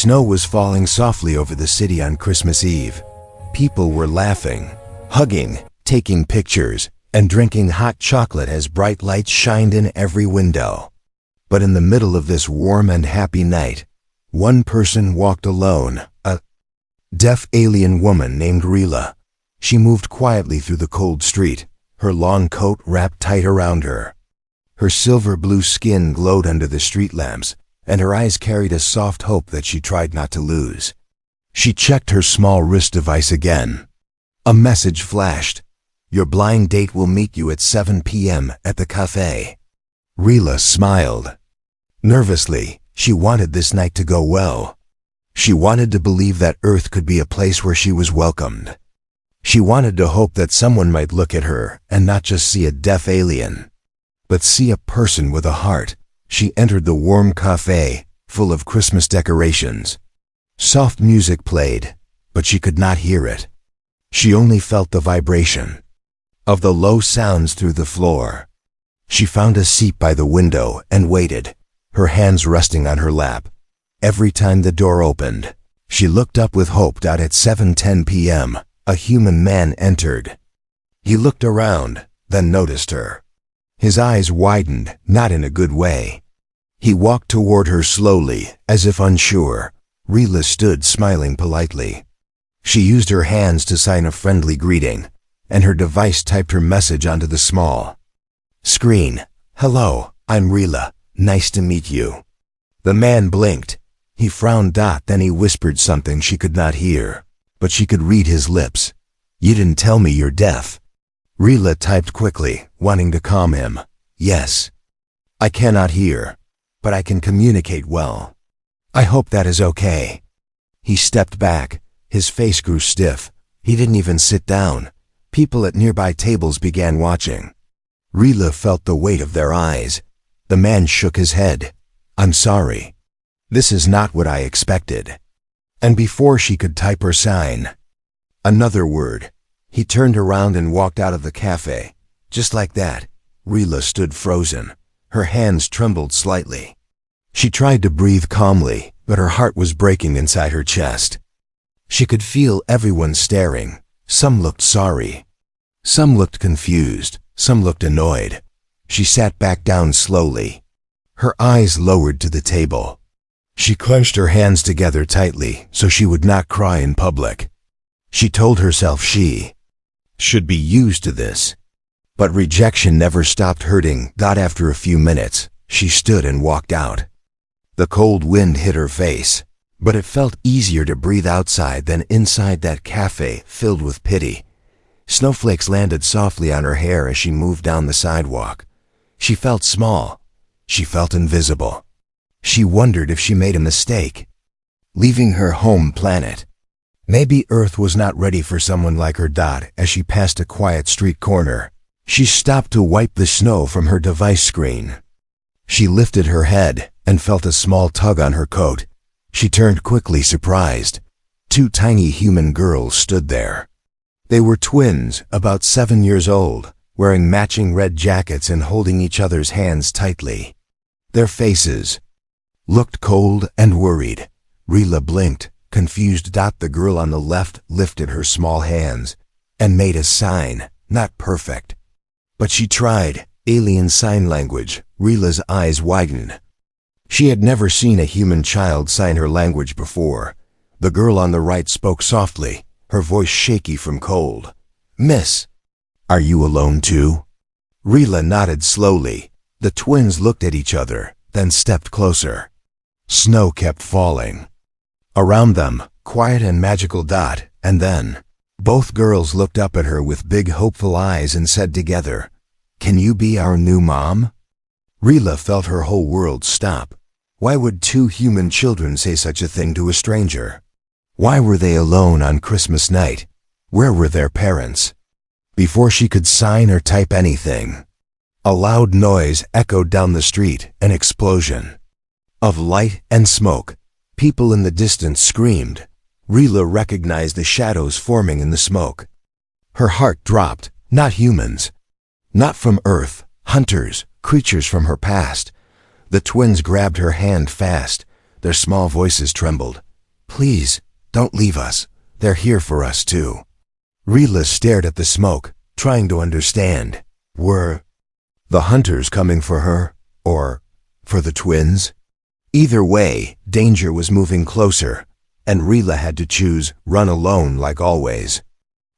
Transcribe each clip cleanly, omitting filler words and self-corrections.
Snow was falling softly over the city on Christmas Eve. People were laughing, hugging, taking pictures, and drinking hot chocolate as bright lights shined in every window. But in the middle of this warm and happy night, one person walked alone, a deaf alien woman named Ryla. She moved quietly through the cold street, her long coat wrapped tight around her. Her silver-blue skin glowed under the street lamps, and her eyes carried a soft hope that she tried not to lose. She checked her small wrist device again. A message flashed. "Your blind date will meet you at 7 p.m. at the cafe." Ryla smiled. Nervously, she wanted this night to go well. She wanted to believe that Earth could be a place where she was welcomed. She wanted to hope that someone might look at her and not just see a deaf alien, but see a person with a heart. She entered the warm cafe, full of Christmas decorations. Soft music played, but she could not hear it. She only felt the vibration of the low sounds through the floor. She found a seat by the window and waited, her hands resting on her lap. Every time the door opened, she looked up with hope. At 7:10 p.m., a human man entered. He looked around, then noticed her. His eyes widened, not in a good way. He walked toward her slowly, as if unsure. Ryla stood smiling politely. She used her hands to sign a friendly greeting, and her device typed her message onto the small screen. "Hello, I'm Ryla. Nice to meet you." The man blinked. He frowned. Then he whispered something she could not hear, but she could read his lips. "You didn't tell me you're deaf." Ryla typed quickly, wanting to calm him. "Yes. I cannot hear, but I can communicate well. I hope that is okay." He stepped back. His face grew stiff. He didn't even sit down. People at nearby tables began watching. Ryla felt the weight of their eyes. The man shook his head. "I'm sorry. This is not what I expected." And before she could type her sign another word, he turned around and walked out of the cafe. Just like that, Ryla stood frozen. Her hands trembled slightly. She tried to breathe calmly, but her heart was breaking inside her chest. She could feel everyone staring. Some looked sorry. Some looked confused. Some looked annoyed. She sat back down slowly. Her eyes lowered to the table. She clenched her hands together tightly so she would not cry in public. She told herself she should be used to this. But rejection never stopped hurting. After a few minutes, she stood and walked out. The cold wind hit her face, but it felt easier to breathe outside than inside that cafe filled with pity. Snowflakes landed softly on her hair as she moved down the sidewalk. She felt small. She felt invisible. She wondered if she made a mistake, leaving her home planet. Maybe Earth was not ready for someone like her. As she passed a quiet street corner, she stopped to wipe the snow from her device screen. She lifted her head and felt a small tug on her coat. She turned quickly, surprised. Two tiny human girls stood there. They were twins, about 7 years old, wearing matching red jackets and holding each other's hands tightly. Their faces looked cold and worried. Ryla blinked, confused. The girl on the left lifted her small hands and made a sign, not perfect, but she tried. Alien sign language. Ryla's eyes widened. She had never seen a human child sign her language before. The girl on the right spoke softly, her voice shaky from cold. "Miss, are you alone too?" Ryla nodded slowly. The twins looked at each other, then stepped closer. Snow kept falling around them, quiet and magical. And then, both girls looked up at her with big hopeful eyes and said together, "Can you be our new mom?" Ryla felt her whole world stop. Why would two human children say such a thing to a stranger? Why were they alone on Christmas night? Where were their parents? Before she could sign or type anything, a loud noise echoed down the street, an explosion of light and smoke. People in the distance screamed. Ryla recognized the shadows forming in the smoke. Her heart dropped. Not humans. Not from Earth. Hunters, creatures from her past. The twins grabbed her hand fast. Their small voices trembled. Please, don't leave us. They're here for us too. Ryla stared at the smoke, trying to understand. Were the hunters coming for her? Or for the twins? Either way, danger was moving closer, and Ryla had to choose run alone like always,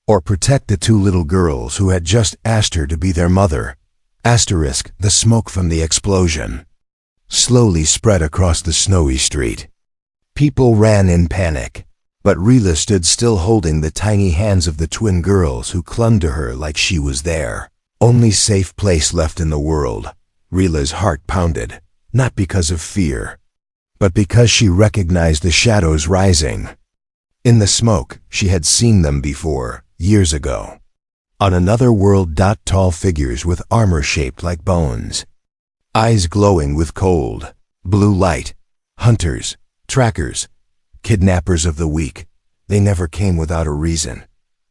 or protect the two little girls who had just asked her to be their mother. Asterisk, the smoke from the explosion slowly spread across the snowy street. People ran in panic, but Ryla stood still holding the tiny hands of the twin girls who clung to her like she was their only safe place left in the world. Ryla's heart pounded, not because of fear, but because she recognized the shadows rising. In the smoke, she had seen them before, years ago. On another world, tall figures with armor shaped like bones, eyes glowing with cold, blue light, hunters, trackers, kidnappers of the weak. They never came without a reason.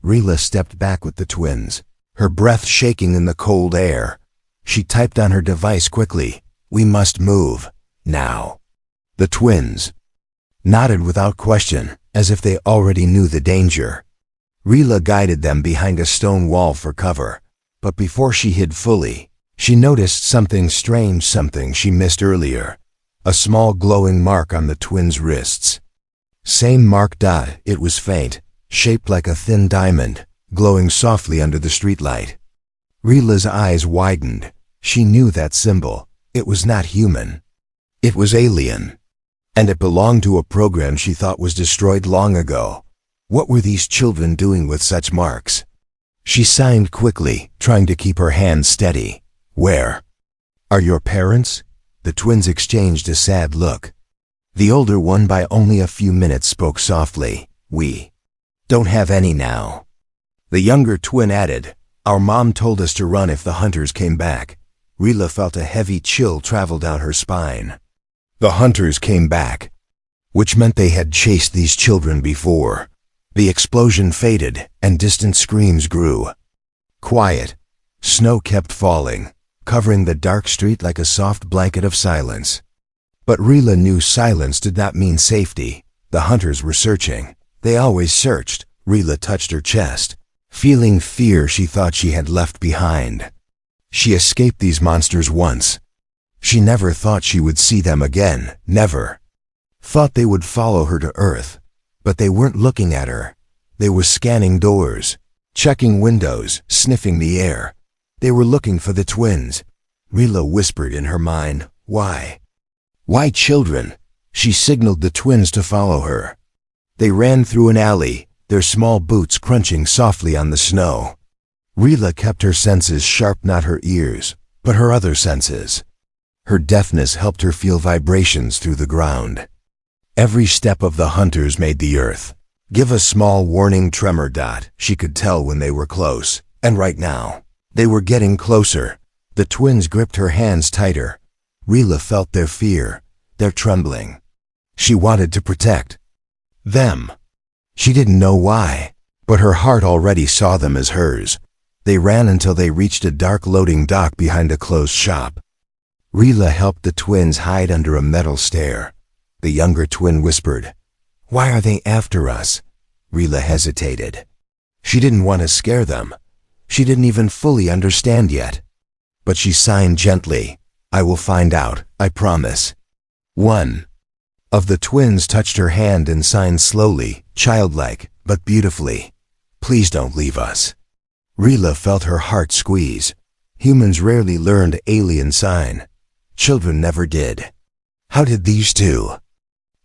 Ryla stepped back with the twins, her breath shaking in the cold air. She typed on her device quickly, "We must move, now." The twins nodded without question, as if they already knew the danger. Ryla guided them behind a stone wall for cover, but before she hid fully, she noticed something strange, something she missed earlier. A small glowing mark on the twins' wrists. Same mark. It was faint, shaped like a thin diamond, glowing softly under the streetlight. Ryla's eyes widened. She knew that symbol. It was not human. It was alien. And it belonged to a program she thought was destroyed long ago. What were these children doing with such marks? She signed quickly, trying to keep her hands steady. "Where are your parents?" The twins exchanged a sad look. The older one, by only a few minutes, spoke softly. "We don't have any now." The younger twin added, "Our mom told us to run if the hunters came back." Ryla felt a heavy chill travel down her spine. The hunters came back, which meant they had chased these children before. The explosion faded, and distant screams grew. Quiet. Snow kept falling, covering the dark street like a soft blanket of silence. But Ryla knew silence did not mean safety. The hunters were searching. They always searched. Ryla touched her chest, feeling fear she thought she had left behind. She escaped these monsters once. She never thought she would see them again, never. Thought they would follow her to Earth, but they weren't looking at her. They were scanning doors, checking windows, sniffing the air. They were looking for the twins. Ryla whispered in her mind, "Why? Why children?" She signaled the twins to follow her. They ran through an alley, their small boots crunching softly on the snow. Ryla kept her senses sharp, not her ears, but her other senses. Her deafness helped her feel vibrations through the ground. Every step of the hunters made the earth give a small warning tremor. She could tell when they were close, and right now, they were getting closer. The twins gripped her hands tighter. Ryla felt their fear, their trembling. She wanted to protect them. She didn't know why, but her heart already saw them as hers. They ran until they reached a dark loading dock behind a closed shop. Ryla helped the twins hide under a metal stair. The younger twin whispered, "Why are they after us?" Ryla hesitated. She didn't want to scare them. She didn't even fully understand yet. But she signed gently, "I will find out, I promise." One of the twins touched her hand and signed slowly, childlike, but beautifully, "Please don't leave us." Ryla felt her heart squeeze. Humans rarely learned alien sign. Children never did. How did these two?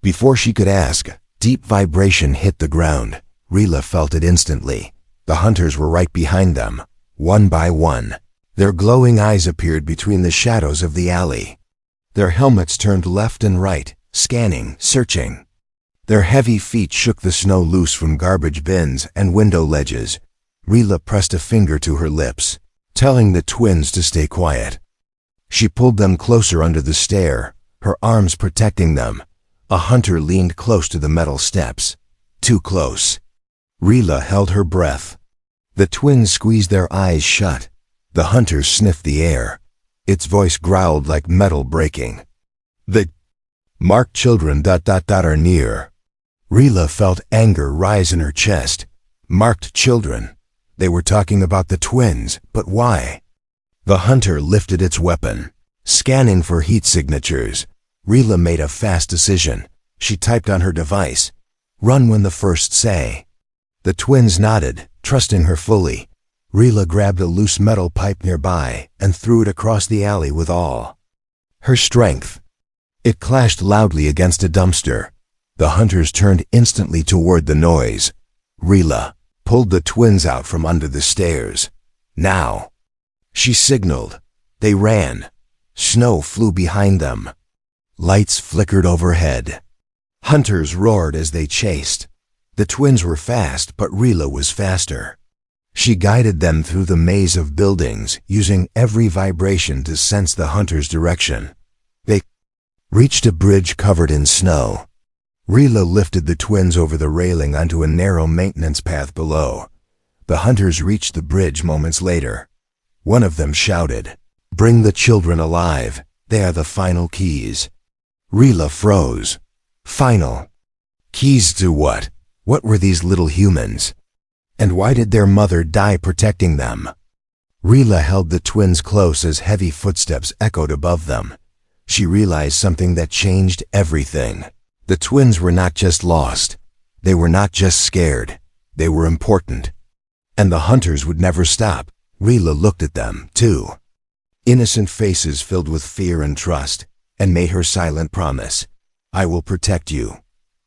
Before she could ask, deep vibration hit the ground. Ryla felt it instantly. The hunters were right behind them, one by one. Their glowing eyes appeared between the shadows of the alley. Their helmets turned left and right, scanning, searching. Their heavy feet shook the snow loose from garbage bins and window ledges. Ryla pressed a finger to her lips, telling the twins to stay quiet. She pulled them closer under the stair, her arms protecting them. A hunter leaned close to the metal steps. Too close. Ryla held her breath. The twins squeezed their eyes shut. The hunter sniffed the air. Its voice growled like metal breaking. "The marked children ... are near." Ryla felt anger rise in her chest. Marked children. They were talking about the twins, but why? The hunter lifted its weapon, scanning for heat signatures. Ryla made a fast decision. She typed on her device, "Run when the first say." The twins nodded, trusting her fully. Ryla grabbed a loose metal pipe nearby and threw it across the alley with all her strength. It clashed loudly against a dumpster. The hunters turned instantly toward the noise. Ryla pulled the twins out from under the stairs. "Now!" She signaled. They ran. Snow flew behind them. Lights flickered overhead. Hunters roared as they chased. The twins were fast, but Ryla was faster. She guided them through the maze of buildings, using every vibration to sense the hunters' direction. They reached a bridge covered in snow. Ryla lifted the twins over the railing onto a narrow maintenance path below. The hunters reached the bridge moments later. One of them shouted, "Bring the children alive. They are the final keys." Ryla froze. Final. Keys to what? What were these little humans? And why did their mother die protecting them? Ryla held the twins close as heavy footsteps echoed above them. She realized something that changed everything. The twins were not just lost. They were not just scared. They were important. And the hunters would never stop. Ryla looked at them, too. Innocent faces filled with fear and trust, and made her silent promise. "I will protect you.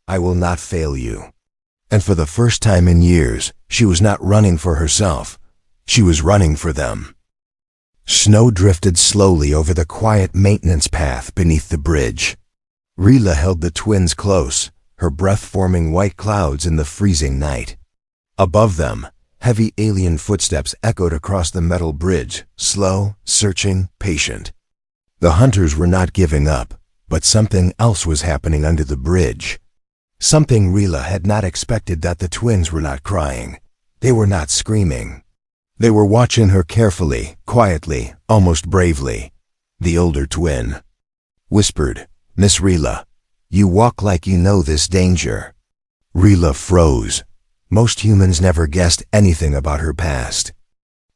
I will not fail you." And for the first time in years, she was not running for herself. She was running for them. Snow drifted slowly over the quiet maintenance path beneath the bridge. Ryla held the twins close, her breath forming white clouds in the freezing night. Above them, heavy alien footsteps echoed across the metal bridge, slow, searching, patient. The hunters were not giving up, but something else was happening under the bridge. Something Ryla had not expected. That the twins were not crying. They were not screaming. They were watching her carefully, quietly, almost bravely. The older twin whispered, "Miss Ryla, you walk like you know this danger." Ryla froze. Most humans never guessed anything about her past.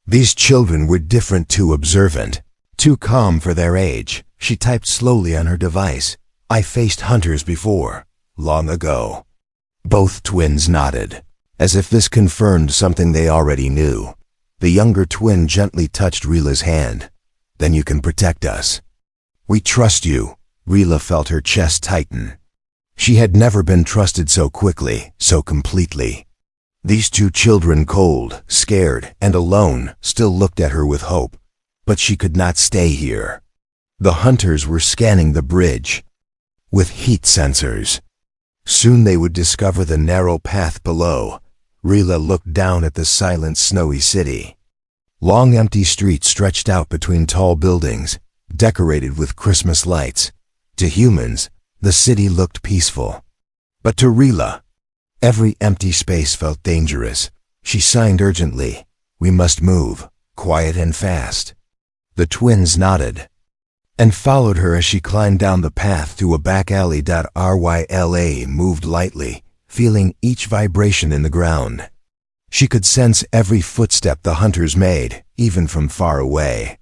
These children were different, too observant, too calm for their age. She typed slowly on her device. "I faced hunters before, long ago." Both twins nodded, as if this confirmed something they already knew. The younger twin gently touched Ryla's hand. "Then you can protect us." "We trust you." Ryla felt her chest tighten. She had never been trusted so quickly, so completely. These two children, cold, scared, and alone, still looked at her with hope. But she could not stay here. The hunters were scanning the bridge with heat sensors. Soon they would discover the narrow path below. Ryla looked down at the silent, snowy city. Long, empty streets stretched out between tall buildings, decorated with Christmas lights. To humans, the city looked peaceful. But to Ryla, every empty space felt dangerous. She signed urgently, "We must move, quiet and fast." The twins nodded and followed her as she climbed down the path to a back alley. Ryla moved lightly, feeling each vibration in the ground. She could sense every footstep the hunters made, even from far away.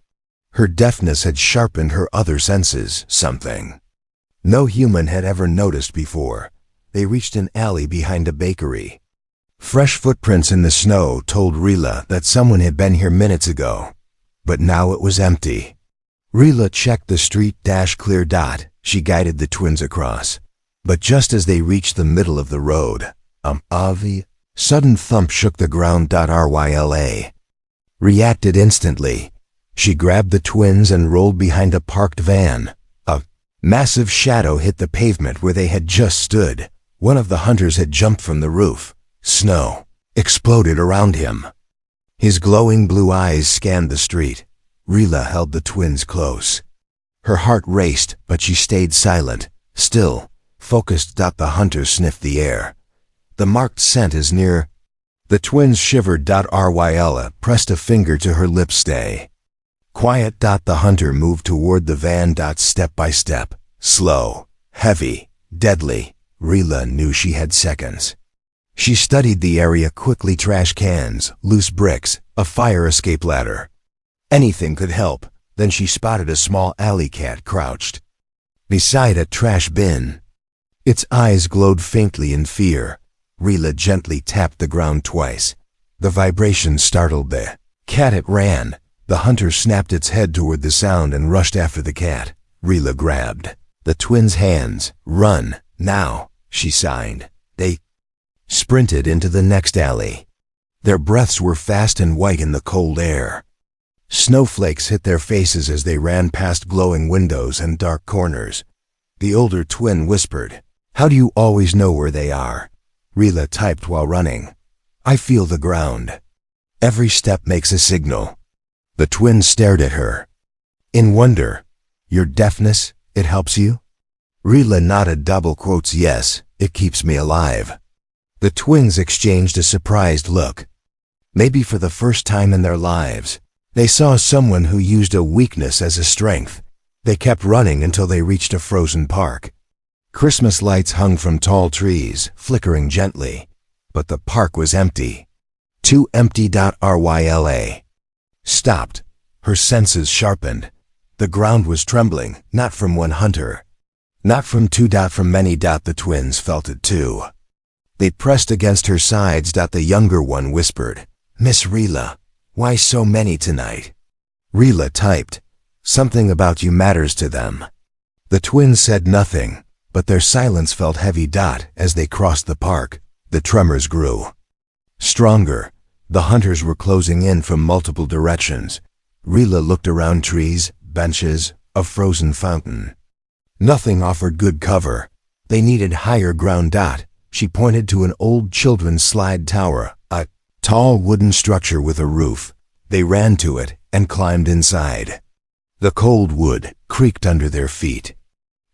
Her deafness had sharpened her other senses, something no human had ever noticed before. They reached an alley behind a bakery. Fresh footprints in the snow told Ryla that someone had been here minutes ago, but now it was empty. Ryla checked the street clear. She guided the twins across. But just as they reached the middle of the road, a sudden thump shook the ground. Ryla reacted instantly. She grabbed the twins and rolled behind a parked van. A massive shadow hit the pavement where they had just stood. One of the hunters had jumped from the roof. Snow exploded around him. His glowing blue eyes scanned the street. Ryla held the twins close. Her heart raced, but she stayed silent, still, focused. The hunter sniffed the air. The marked scent is near. The twins shivered. Ryla pressed a finger to her lips. "Stay quiet." The hunter moved toward the van. Step by step, slow, heavy, deadly. Ryla knew she had seconds. She studied the area quickly: trash cans, loose bricks, a fire escape ladder. Anything could help. Then she spotted a small alley cat crouched beside a trash bin. Its eyes glowed faintly in fear. Ryla gently tapped the ground twice. The vibration startled the cat. It ran. The hunter snapped its head toward the sound and rushed after the cat. Ryla grabbed the twins' hands. "Run, now," she signed. They sprinted into the next alley. Their breaths were fast and white in the cold air. Snowflakes hit their faces as they ran past glowing windows and dark corners. The older twin whispered, "How do you always know where they are?" Ryla typed while running. "I feel the ground. Every step makes a signal." The twin stared at her in wonder. "Your deafness, it helps you?" Ryla nodded, double quotes, "Yes, it keeps me alive." The twins exchanged a surprised look. Maybe for the first time in their lives, they saw someone who used a weakness as a strength. They kept running until they reached a frozen park. Christmas lights hung from tall trees, flickering gently, but the park was empty. Too empty. Ryla stopped. Her senses sharpened. The ground was trembling, not from one hunter, not from two. From many. The twins felt it too. They pressed against her sides. The younger one whispered, "Miss Ryla, why so many tonight?" Ryla typed, "Something about you matters to them." The twins said nothing, but their silence felt heavy. As they crossed the park, the tremors grew stronger. The hunters were closing in from multiple directions. Ryla looked around: trees, benches, a frozen fountain. Nothing offered good cover. They needed higher ground. She pointed to an old children's slide tower, a tall wooden structure with a roof. They ran to it and climbed inside. The cold wood creaked under their feet.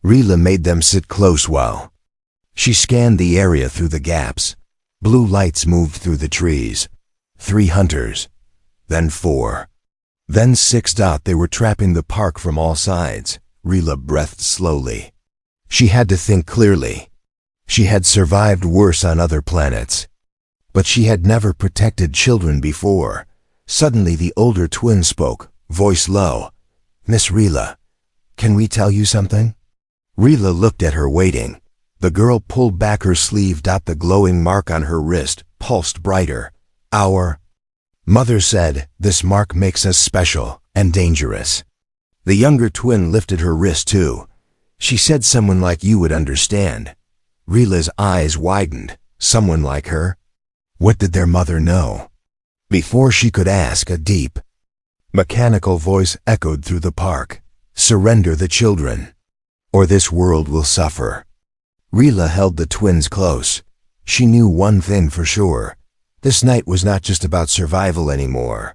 Ryla made them sit close while she scanned the area through the gaps. Blue lights moved through the trees. 3 hunters, then 4, then 6. They were trapping the park from all sides. Ryla breathed slowly. She had to think clearly. She had survived worse on other planets, but she had never protected children before. Suddenly the older twin spoke, voice low, "Miss Ryla, can we tell you something?" Ryla looked at her, waiting. The girl pulled back her sleeve. The glowing mark on her wrist pulsed brighter. "Our mother said this mark makes us special and dangerous." The younger twin lifted her wrist too. "She said someone like you would understand." Ryla's eyes widened. Someone like her? What did their mother know? Before she could ask, a deep, mechanical voice echoed through the park. "Surrender the children, or this world will suffer." Ryla held the twins close. She knew one thing for sure. This night was not just about survival anymore.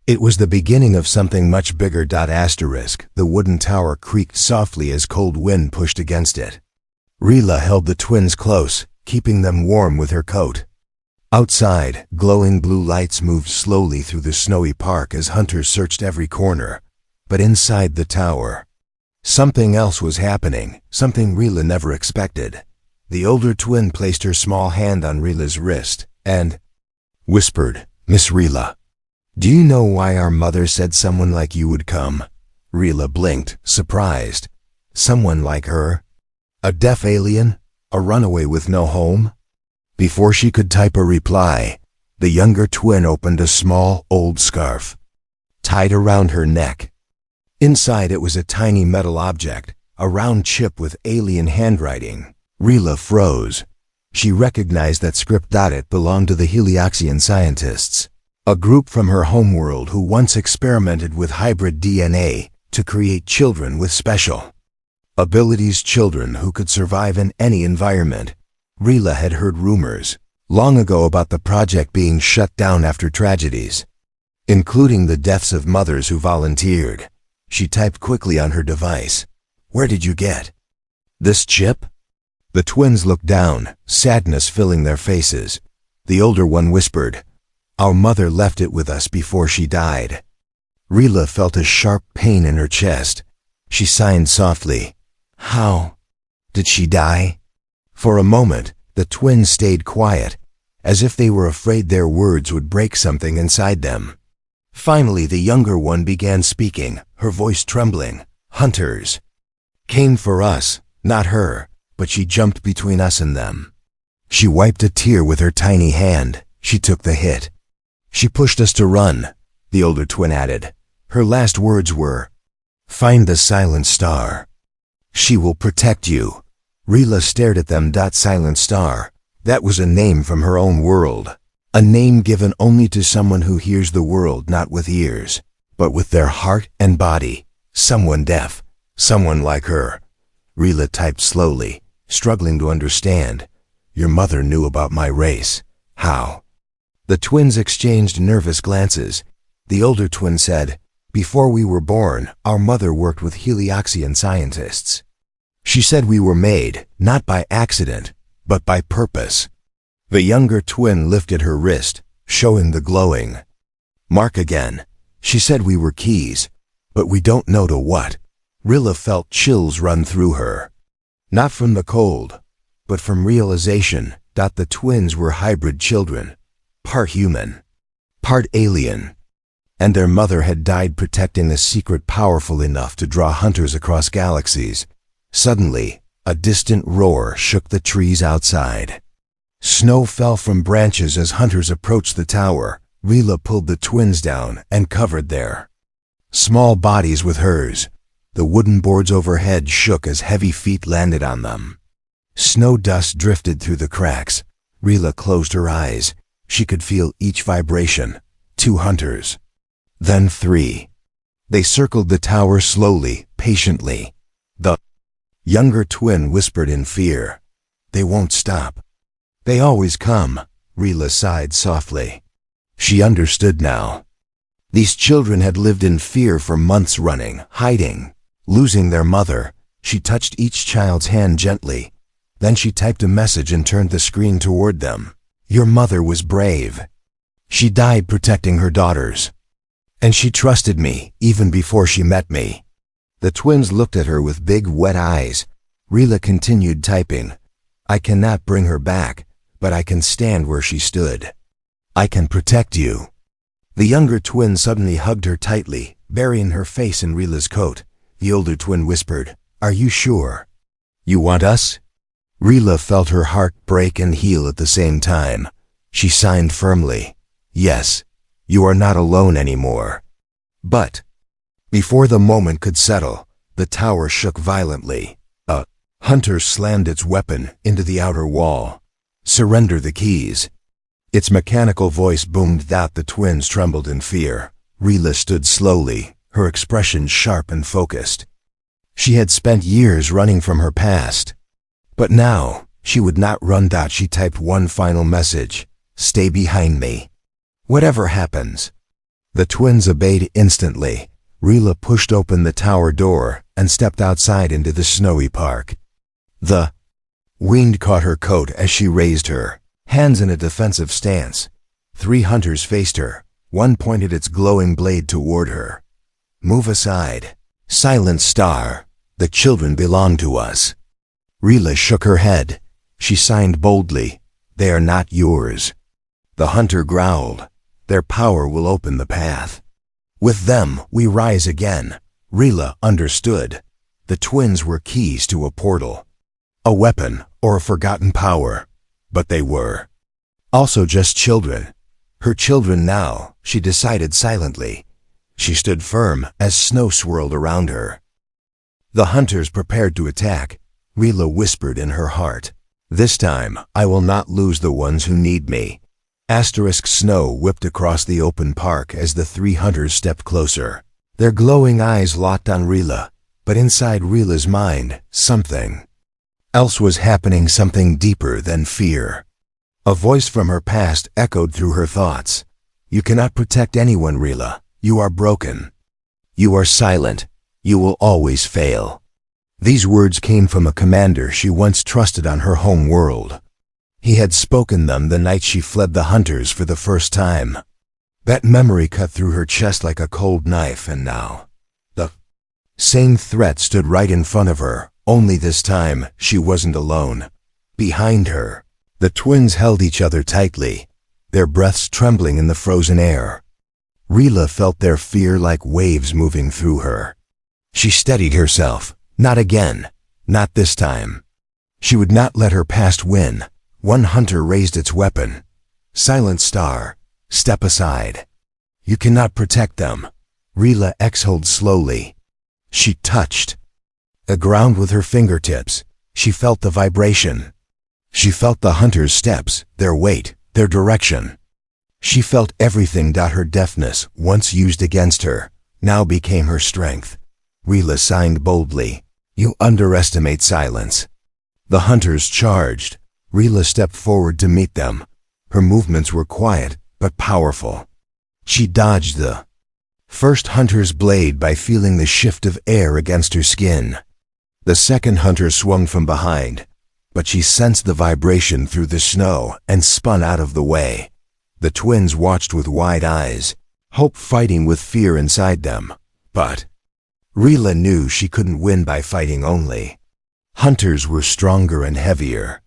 It was the beginning of something much bigger. The wooden tower creaked softly as cold wind pushed against it. Ryla held the twins close, keeping them warm with her coat. Outside, glowing blue lights moved slowly through the snowy park as hunters searched every corner. But inside the tower, something else was happening, something Ryla never expected. The older twin placed her small hand on Ryla's wrist and whispered, "Miss Ryla, do you know why our mother said someone like you would come?" Ryla blinked, surprised. Someone like her? A deaf alien? A runaway with no home? Before she could type a reply, the younger twin opened a small, old scarf, tied around her neck. Inside it was a tiny metal object, a round chip with alien handwriting. Ryla froze. She recognized that script. It belonged to the Helioxian scientists, a group from her homeworld who once experimented with hybrid DNA to create children with special abilities, children who could survive in any environment. Ryla had heard rumors long ago about the project being shut down after tragedies, including the deaths of mothers who volunteered. She typed quickly on her device. "Where did you get this chip?" The twins looked down, sadness filling their faces. The older one whispered, "Our mother left it with us before she died." Ryla felt a sharp pain in her chest. She signed softly. "How did she die?" For a moment, the twins stayed quiet, as if they were afraid their words would break something inside them. Finally, the younger one began speaking, her voice trembling. Hunters came for us, not her, but she jumped between us and them. She wiped a tear with her tiny hand. She took the hit. She pushed us to run, the older twin added. Her last words were, "Find the silent star. She will protect you." Ryla stared at them. Silent star. That was a name from her own world. A name given only to someone who hears the world not with ears, but with their heart and body. Someone deaf. Someone like her. Ryla typed slowly, struggling to understand. Your mother knew about my race. How? The twins exchanged nervous glances. The older twin said, "Before we were born, our mother worked with Helioxian scientists. She said we were made, not by accident, but by purpose." The younger twin lifted her wrist, showing the glowing mark again. She said we were keys, but we don't know to what. Ryla felt chills run through her. Not from the cold, but from realization that the twins were hybrid children, part human, part alien, and their mother had died protecting a secret powerful enough to draw hunters across galaxies. Suddenly, a distant roar shook the trees outside. Snow fell from branches as hunters approached the tower. Ryla pulled the twins down and covered their small bodies with hers. The wooden boards overhead shook as heavy feet landed on them. Snow dust drifted through the cracks. Ryla closed her eyes. She could feel each vibration. 2 hunters. Then 3. They circled the tower slowly, patiently. The younger twin whispered in fear, "They won't stop. They always come." Ryla sighed softly. She understood now. These children had lived in fear for months, running, hiding, losing their mother. She touched each child's hand gently. Then she typed a message and turned the screen toward them. "Your mother was brave. She died protecting her daughters. And she trusted me, even before she met me." The twins looked at her with big, wet eyes. Ryla continued typing. "I cannot bring her back, but I can stand where she stood. I can protect you." The younger twin suddenly hugged her tightly, burying her face in Ryla's coat. The older twin whispered, "Are you sure? You want us?" Ryla felt her heart break and heal at the same time. She signed firmly, "Yes, you are not alone anymore." But before the moment could settle, the tower shook violently. A hunter slammed its weapon into the outer wall. "Surrender the keys." Its mechanical voice boomed out. The twins trembled in fear. Ryla stood slowly, her expression sharp and focused. She had spent years running from her past. But now, she would not run. She typed one final message, "Stay behind me. Whatever happens." The twins obeyed instantly. Ryla pushed open the tower door and stepped outside into the snowy park. The wind caught her coat as she raised her hands in a defensive stance. 3 hunters faced her. One pointed its glowing blade toward her. "Move aside. Silent star. The children belong to us." Ryla shook her head. She signed boldly, "They are not yours." The hunter growled, "Their power will open the path. With them, we rise again." Ryla understood. The twins were keys to a portal. A weapon or a forgotten power. But they were also just children. Her children now, she decided silently. She stood firm as snow swirled around her. The hunters prepared to attack. Ryla whispered in her heart, "This time, I will not lose the ones who need me." Snow whipped across the open park as the 3 hunters stepped closer. Their glowing eyes locked on Ryla, but inside Ryla's mind, something else was happening, something deeper than fear. A voice from her past echoed through her thoughts. "You cannot protect anyone, Ryla. You are broken. You are silent. You will always fail." These words came from a commander she once trusted on her home world. He had spoken them the night she fled the hunters for the first time. That memory cut through her chest like a cold knife, and now the same threat stood right in front of her, only this time she wasn't alone. Behind her, the twins held each other tightly, their breaths trembling in the frozen air. Ryla felt their fear like waves moving through her. She steadied herself. Not again. Not this time. She would not let her past win. One hunter raised its weapon. Silent Star, step aside. You cannot protect them. Ryla exhaled slowly. She touched the ground with her fingertips. She felt the vibration. She felt the hunter's steps, their weight, their direction. She felt everything. Her deafness, once used against her, now became her strength. Ryla signed boldly. You underestimate silence. The hunters charged. Ryla stepped forward to meet them. Her movements were quiet, but powerful. She dodged the first hunter's blade by feeling the shift of air against her skin. The second hunter swung from behind, but she sensed the vibration through the snow and spun out of the way. The twins watched with wide eyes, hope fighting with fear inside them. But Ryla knew she couldn't win by fighting only. Hunters were stronger and heavier.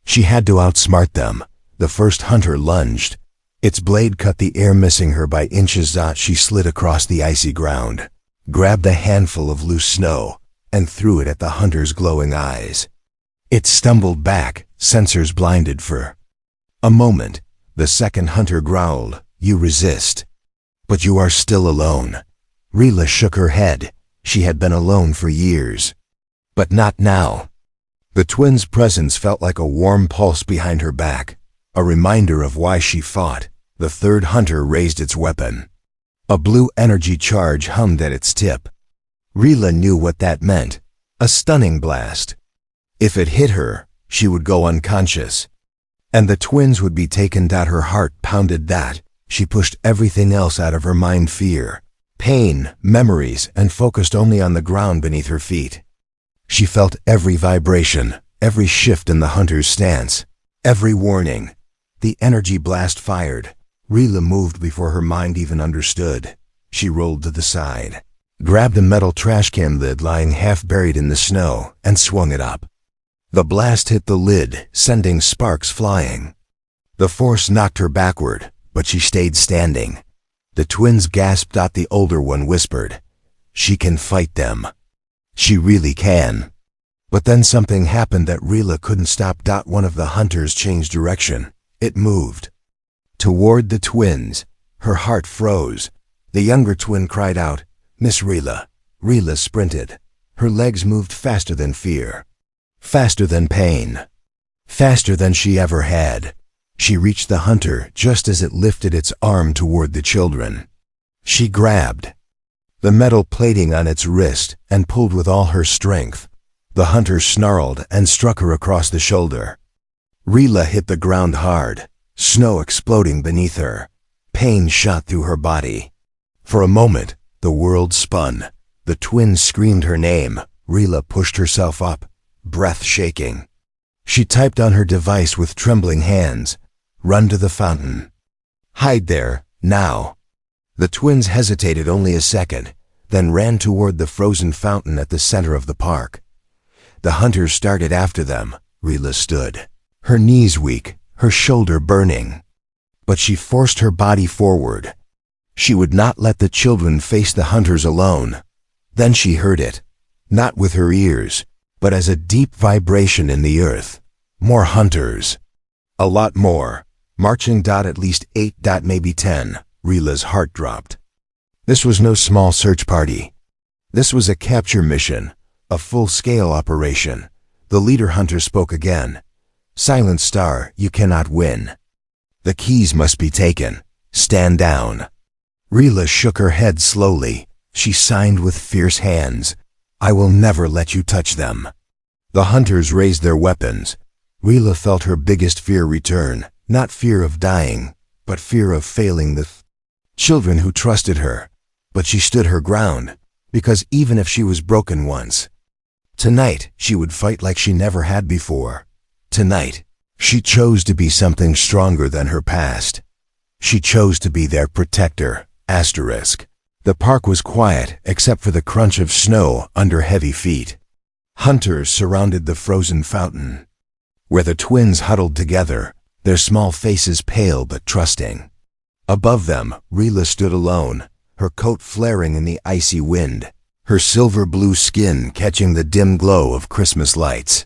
She had to outsmart them. The first hunter lunged. Its blade cut the air, missing her by inches. She slid across the icy ground, grabbed a handful of loose snow, and threw it at the hunter's glowing eyes. It stumbled back, sensors blinded for a moment. The second hunter growled, You resist. But you are still alone. Ryla shook her head. She had been alone for years. But not now. The twins' presence felt like a warm pulse behind her back, a reminder of why she fought. The third hunter raised its weapon. A blue energy charge hummed at its tip. Ryla knew what that meant. A stunning blast. If it hit her, she would go unconscious. And the twins would be taken. Her heart pounded. She pushed everything else out of her mind, fear, pain, memories, and focused only on the ground beneath her feet. She felt every vibration, every shift in the hunter's stance, every warning. The energy blast fired. Ryla moved before her mind even understood. She rolled to the side, grabbed a metal trash can lid lying half buried in the snow, and swung it up. The blast hit the lid, sending sparks flying. The force knocked her backward, but she stayed standing. The twins gasped. The older one whispered, She can fight them. She really can. But then something happened that Ryla couldn't stop. One of the hunters changed direction. It moved toward the twins. Her heart froze. The younger twin cried out, Miss Ryla. Ryla sprinted. Her legs moved faster than fear, faster than pain, faster than she ever had. She reached the hunter just as it lifted its arm toward the children. She grabbed the metal plating on its wrist and pulled with all her strength. The hunter snarled and struck her across the shoulder. Ryla hit the ground hard, snow exploding beneath her. Pain shot through her body. For a moment, the world spun. The twins screamed her name. Ryla pushed herself up, breath shaking. She typed on her device with trembling hands, Run to the fountain. Hide there, now. The twins hesitated only a second, then ran toward the frozen fountain at the center of the park. The hunters started after them. Ryla stood, her knees weak, her shoulder burning. But she forced her body forward. She would not let the children face the hunters alone. Then she heard it, not with her ears, but as a deep vibration in the earth. More hunters. A lot more. Marching. At least 8. Maybe 10. Ryla's heart dropped. This was no small search party. This was a capture mission, a full-scale operation. The leader hunter spoke again. Silent Star, you cannot win. The keys must be taken. Stand down. Ryla shook her head slowly. She signed with fierce hands. I will never let you touch them. The hunters raised their weapons. Ryla felt her biggest fear return, not fear of dying, but fear of failing the children who trusted her. But she stood her ground, because even if she was broken once, tonight she would fight like she never had before. Tonight, she chose to be something stronger than her past. She chose to be their protector. The park was quiet except for the crunch of snow under heavy feet. Hunters surrounded the frozen fountain. where the twins huddled together, their small faces pale but trusting. Above them, Ryla stood alone, her coat flaring in the icy wind, her silver-blue skin catching the dim glow of Christmas lights.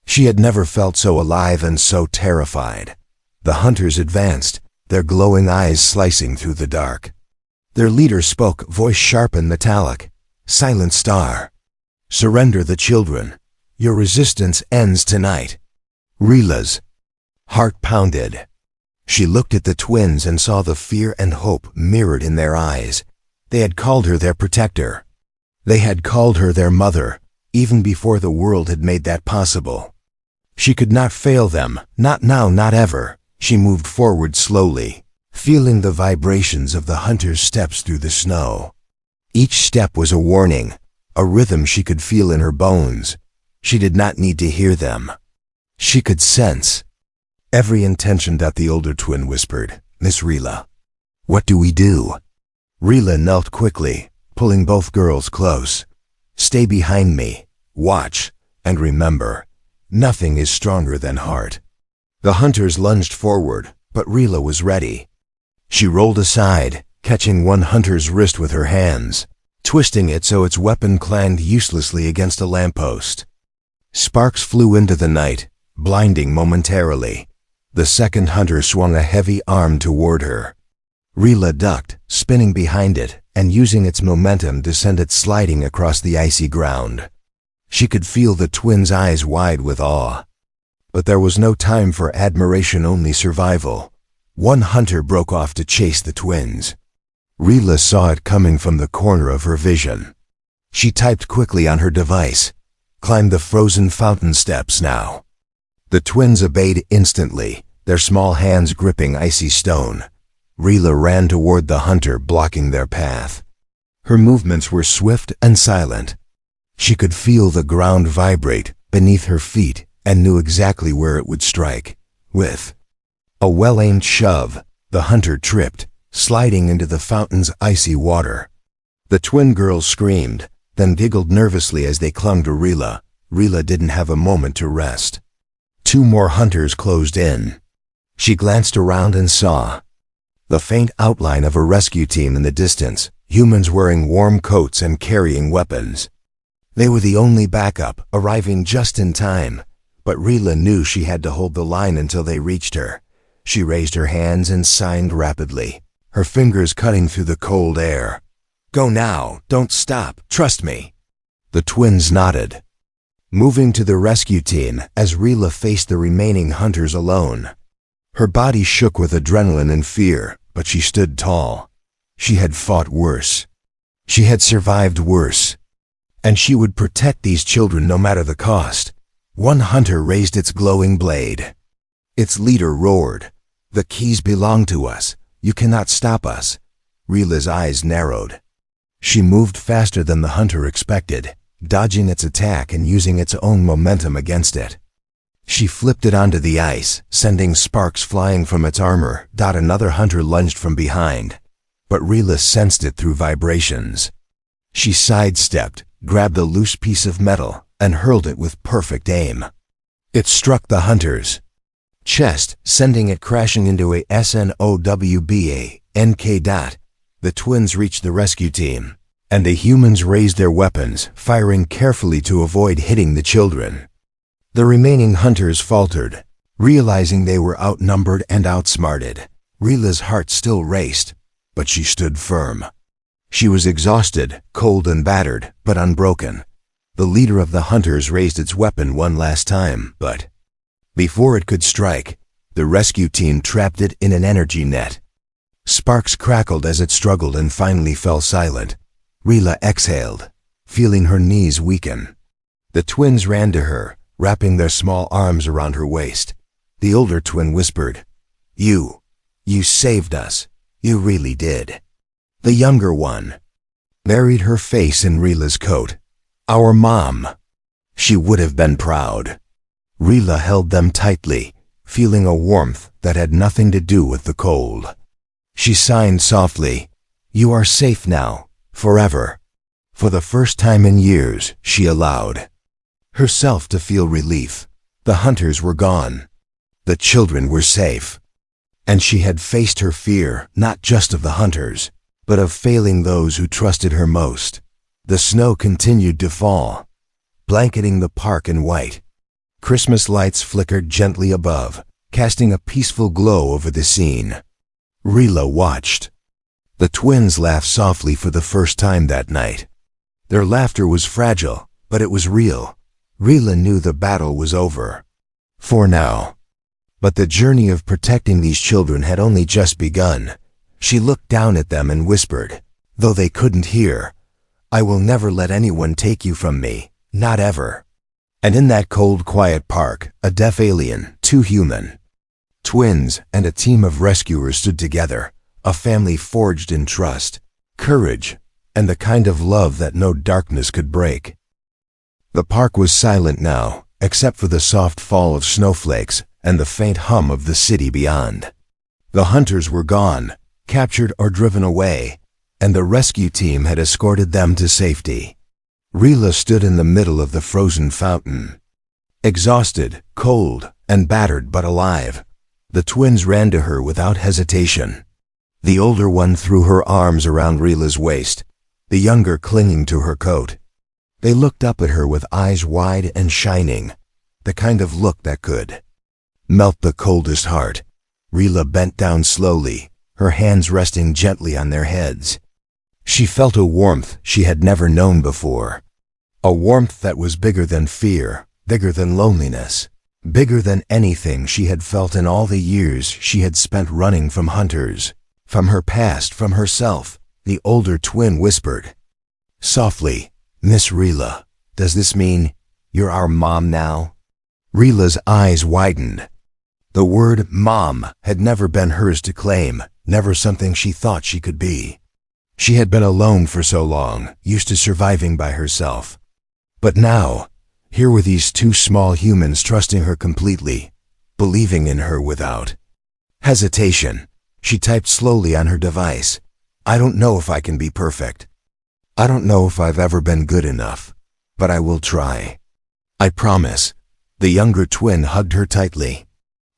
She had never felt so alive and so terrified. The hunters advanced, their glowing eyes slicing through the dark. Their leader spoke, voice sharp and metallic. "Silent Star. Surrender the children. Your resistance ends tonight." Ryla's heart pounded. She looked at the twins and saw the fear and hope mirrored in their eyes. They had called her their protector. They had called her their mother, even before the world had made that possible. She could not fail them, not now, not ever. She moved forward slowly, feeling the vibrations of the hunter's steps through the snow. Each step was a warning, a rhythm she could feel in her bones. She did not need to hear them. She could sense every intention that the older twin whispered. "Miss Ryla, what do we do?" Ryla knelt quickly, pulling both girls close. "Stay behind me, watch, and remember, nothing is stronger than heart." The hunters lunged forward, but Ryla was ready. She rolled aside, catching one hunter's wrist with her hands, twisting it so its weapon clanged uselessly against a lamppost. Sparks flew into the night, blinding momentarily. The second hunter swung a heavy arm toward her. Ryla ducked, spinning behind it, and using its momentum to send it sliding across the icy ground. She could feel the twins' eyes wide with awe. But there was no time for admiration, only survival. One hunter broke off to chase the twins. Ryla saw it coming from the corner of her vision. She typed quickly on her device, climbed the frozen fountain steps now. The twins obeyed instantly, their small hands gripping icy stone. Ryla ran toward the hunter, blocking their path. Her movements were swift and silent. She could feel the ground vibrate beneath her feet and knew exactly where it would strike. With a well-aimed shove, the hunter tripped, sliding into the fountain's icy water. The twin girls screamed, then giggled nervously as they clung to Ryla. Ryla didn't have a moment to rest. 2 more hunters closed in. She glanced around and saw the faint outline of a rescue team in the distance, humans wearing warm coats and carrying weapons. They were the only backup, arriving just in time, but Ryla knew she had to hold the line until they reached her. She raised her hands and signed rapidly, her fingers cutting through the cold air. "Go now, don't stop, trust me." The twins nodded, moving to the rescue team as Ryla faced the remaining hunters alone. Her body shook with adrenaline and fear, but she stood tall. She had fought worse. She had survived worse. And she would protect these children no matter the cost. One hunter raised its glowing blade. Its leader roared, "The keys belong to us. You cannot stop us." Ryla's eyes narrowed. She moved faster than the hunter expected, dodging its attack and using its own momentum against it. She flipped it onto the ice, sending sparks flying from its armor. Another hunter lunged from behind, but Ryla sensed it through vibrations. She sidestepped, grabbed a loose piece of metal, and hurled it with perfect aim. It struck the hunter's chest, sending it crashing into a SNOWBA-NK. The twins reached the rescue team, and the humans raised their weapons, firing carefully to avoid hitting the children. The remaining hunters faltered, realizing they were outnumbered and outsmarted. Ryla's heart still raced, but she stood firm. She was exhausted, cold and battered, but unbroken. The leader of the hunters raised its weapon one last time, but before it could strike, the rescue team trapped it in an energy net. Sparks crackled as it struggled and finally fell silent. Ryla exhaled, feeling her knees weaken. The twins ran to her, wrapping their small arms around her waist. The older twin whispered, You saved us. You really did." The younger one buried her face in Ryla's coat. "Our mom." She would have been proud. Ryla held them tightly, feeling a warmth that had nothing to do with the cold. She signed softly, "You are safe now, forever." For the first time in years, she allowed herself to feel relief. The hunters were gone. The children were safe. And she had faced her fear, not just of the hunters, but of failing those who trusted her most. The snow continued to fall, blanketing the park in white. Christmas lights flickered gently above, casting a peaceful glow over the scene. Ryla watched. The twins laughed softly for the first time that night. Their laughter was fragile, but it was real. Ryla knew the battle was over. For now. But the journey of protecting these children had only just begun. She looked down at them and whispered, though they couldn't hear, "I will never let anyone take you from me, not ever." And in that cold, quiet park, a deaf alien, two human twins, and a team of rescuers stood together, a family forged in trust, courage, and the kind of love that no darkness could break. The park was silent now, except for the soft fall of snowflakes and the faint hum of the city beyond. The hunters were gone, captured or driven away, and the rescue team had escorted them to safety. Ryla stood in the middle of the frozen fountain. Exhausted, cold, and battered but alive, the twins ran to her without hesitation. The older one threw her arms around Ryla's waist, the younger clinging to her coat. They looked up at her with eyes wide and shining, the kind of look that could melt the coldest heart. Ryla bent down slowly, her hands resting gently on their heads. She felt a warmth she had never known before. A warmth that was bigger than fear, bigger than loneliness, bigger than anything she had felt in all the years she had spent running from hunters, from her past, from herself. The older twin whispered softly, "Miss Ryla, does this mean you're our mom now?" Ryla's eyes widened. The word mom had never been hers to claim, never something she thought she could be. She had been alone for so long, used to surviving by herself. But now, here were these two small humans trusting her completely, believing in her without hesitation. She typed slowly on her device. "I don't know if I can be perfect. I don't know if I've ever been good enough, but I will try. I promise." The younger twin hugged her tightly.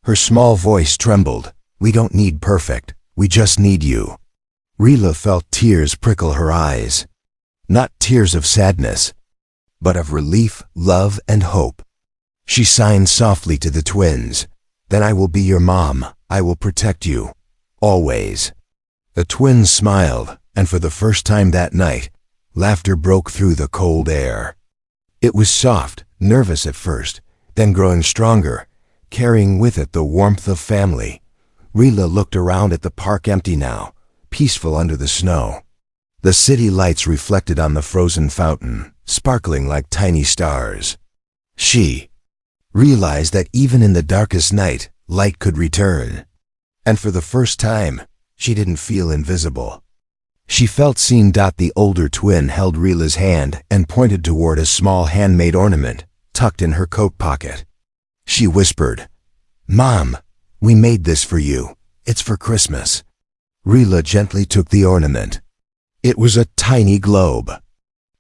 Her small voice trembled. "We don't need perfect, we just need you." Ryla felt tears prickle her eyes. Not tears of sadness, but of relief, love, and hope. She signed softly to the twins. "Then I will be your mom. I will protect you. Always." The twins smiled, and for the first time that night, laughter broke through the cold air. It was soft, nervous at first, then growing stronger, carrying with it the warmth of family. Ryla looked around at the park, empty now, peaceful under the snow. The city lights reflected on the frozen fountain, sparkling like tiny stars. She realized that even in the darkest night, light could return. And for the first time, she didn't feel invisible. She felt seen. The older twin held Ryla's hand and pointed toward a small handmade ornament tucked in her coat pocket. She whispered, "Mom, we made this for you. It's for Christmas." Ryla gently took the ornament. It was a tiny globe,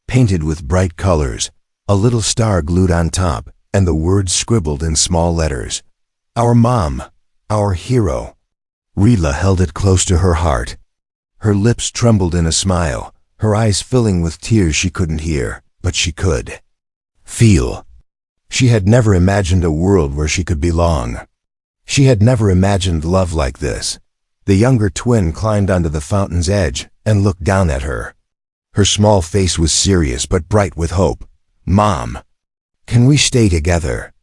painted with bright colors, a little star glued on top, and the words scribbled in small letters. "Our mom, our hero." Ryla held it close to her heart. Her lips trembled in a smile, her eyes filling with tears she couldn't hear, but she could feel. She had never imagined a world where she could belong. She had never imagined love like this. The younger twin climbed onto the fountain's edge and looked down at her. Her small face was serious but bright with hope. "Mom, can we stay together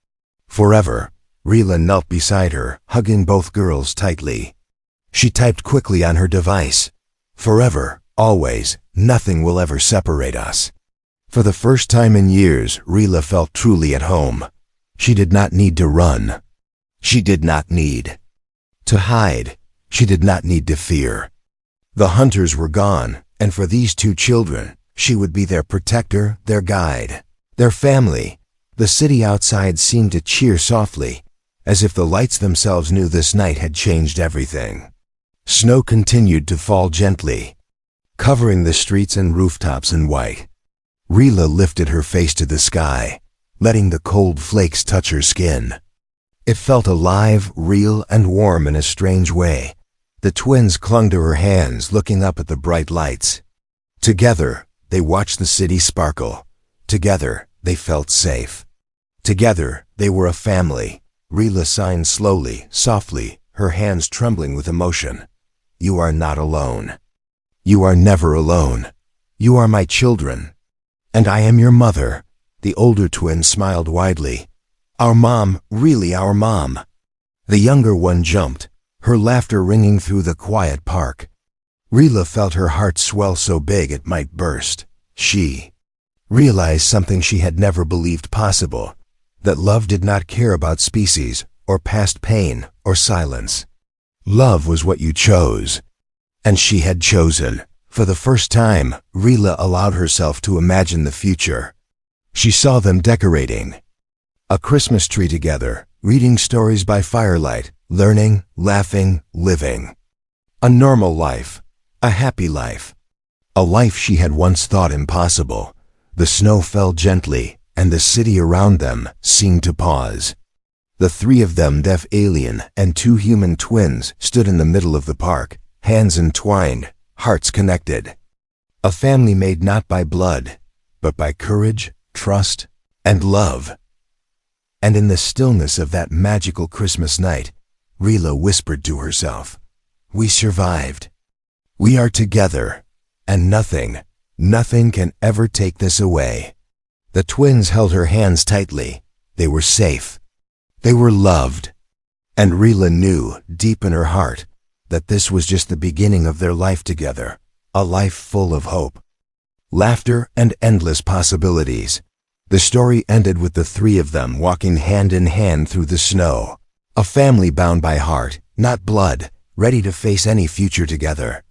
forever?" Ryla knelt beside her, hugging both girls tightly. She typed quickly on her device. "Forever, always, nothing will ever separate us." For the first time in years, Ryla felt truly at home. She did not need to run. She did not need to hide. She did not need to fear. The hunters were gone, and for these two children, she would be their protector, their guide, their family. The city outside seemed to cheer softly, as if the lights themselves knew this night had changed everything. Snow continued to fall gently, covering the streets and rooftops in white. Ryla lifted her face to the sky. letting the cold flakes touch her skin. It felt alive, real, and warm in a strange way. The twins clung to her hands, looking up at the bright lights. Together, they watched the city sparkle. Together, they felt safe. Together, they were a family. Ryla signed slowly, softly, her hands trembling with emotion. You are not alone. You are never alone. You are my children. And I am your mother. The older twin smiled widely. Our mom, really our mom. The younger one jumped, her laughter ringing through the quiet park. Ryla felt her heart swell so big it might burst. She realized something she had never believed possible, that love did not care about species, or past pain, or silence. Love was what you chose. And she had chosen. For the first time, Ryla allowed herself to imagine the future. She saw them decorating a Christmas tree together, reading stories by firelight, learning, laughing, living. A normal life, a happy life, a life she had once thought impossible. The snow fell gently, and the city around them seemed to pause. The three of them, deaf alien and two human twins, stood in the middle of the park, hands entwined, hearts connected. A family made not by blood, but by courage, trust, and love. And in the stillness of that magical Christmas night, Ryla whispered to herself, "We survived. We are together, and nothing can ever take this away." The twins held her hands tightly. They were safe. They were loved. And Ryla knew, deep in her heart, that this was just the beginning of their life together, a life full of hope, laughter, and endless possibilities. The story ended with the three of them walking hand in hand through the snow, a family bound by heart, not blood, ready to face any future together.